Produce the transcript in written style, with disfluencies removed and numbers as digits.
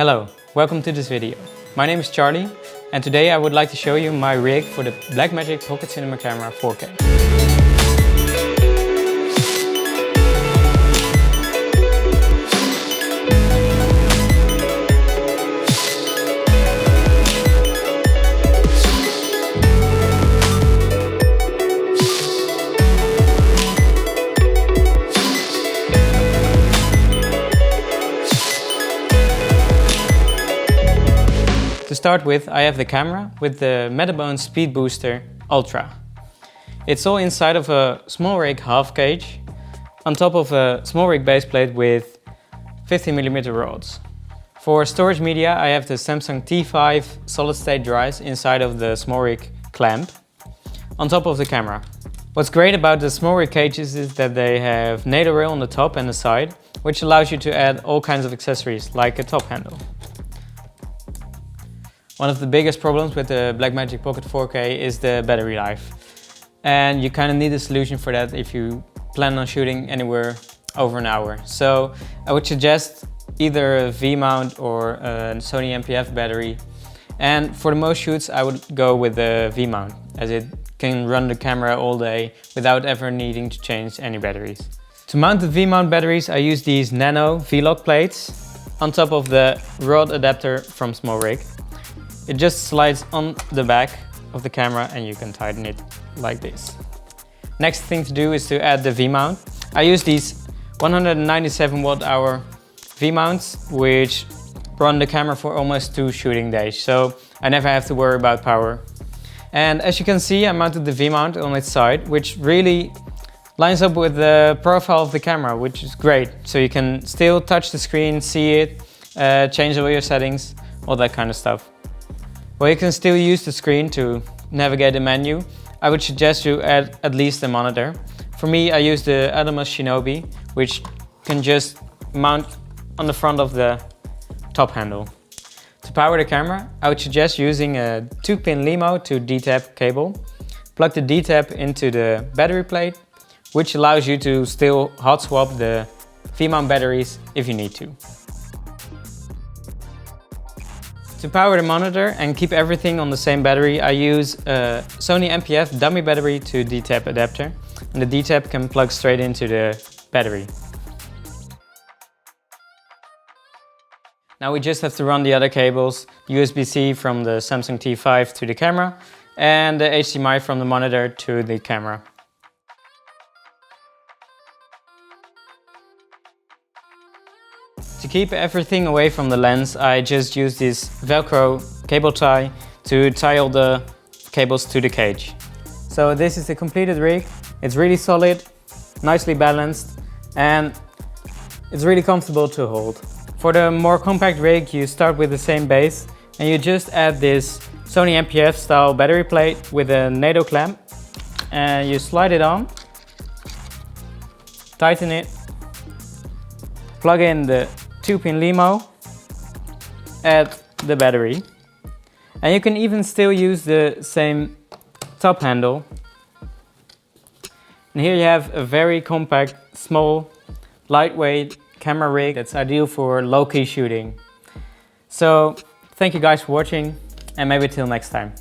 Hello, welcome to this video. My name is Charlie and today I would like to show you my rig for the Blackmagic Pocket Cinema Camera 4K. To start with, I have the camera with the Metabones Speedbooster Ultra. It's all inside of a SmallRig half cage on top of a SmallRig baseplate with 50mm rods. For storage media, I have the Samsung T5 solid-state drives inside of the SmallRig clamp on top of the camera. What's great about the SmallRig cages is that they have Nato rail on the top and the side, which allows you to add all kinds of accessories like a top handle. One of the biggest problems with the Blackmagic Pocket 4K is the battery life. And you kind of need a solution for that if you plan on shooting anywhere over an hour. So I would suggest either a V-mount or a Sony MPF battery. And for the most shoots I would go with the V-mount, as it can run the camera all day without ever needing to change any batteries. To mount the V-mount batteries I use these nano V-lock plates on top of the rod adapter from SmallRig. It just slides on the back of the camera and you can tighten it like this. Next thing to do is to add the V-mount. I use these 197 watt-hour V-mounts which run the camera for almost 2 shooting days, so I never have to worry about power. And as you can see, I mounted the V-mount on its side, which really lines up with the profile of the camera, which is great. So you can still touch the screen, see it, change all your settings, all that kind of stuff. While you can still use the screen to navigate the menu, I would suggest you add at least a monitor. For me, I use the Atomos Shinobi, which can just mount on the front of the top handle. To power the camera, I would suggest using a 2-pin LEMO to D-tap cable. Plug the D-tap into the battery plate, which allows you to still hot swap the V-mount batteries if you need to. To power the monitor and keep everything on the same battery, I use a Sony MPF dummy battery to D-tap adapter, and the D-tap can plug straight into the battery. Now we just have to run the other cables, USB-C from the Samsung T5 to the camera and the HDMI from the monitor to the camera. To keep everything away from the lens, I just use this Velcro cable tie to tie all the cables to the cage. So this is the completed rig. It's really solid, nicely balanced, and it's really comfortable to hold. For the more compact rig, you start with the same base and you just add this Sony MPF style battery plate with a Nato clamp, and you slide it on, tighten it, plug in the 2-pin LEMO, add the battery, and you can even still use the same top handle. And here you have a very compact, small, lightweight camera rig that's ideal for low-key shooting. So thank you guys for watching, and maybe till next time.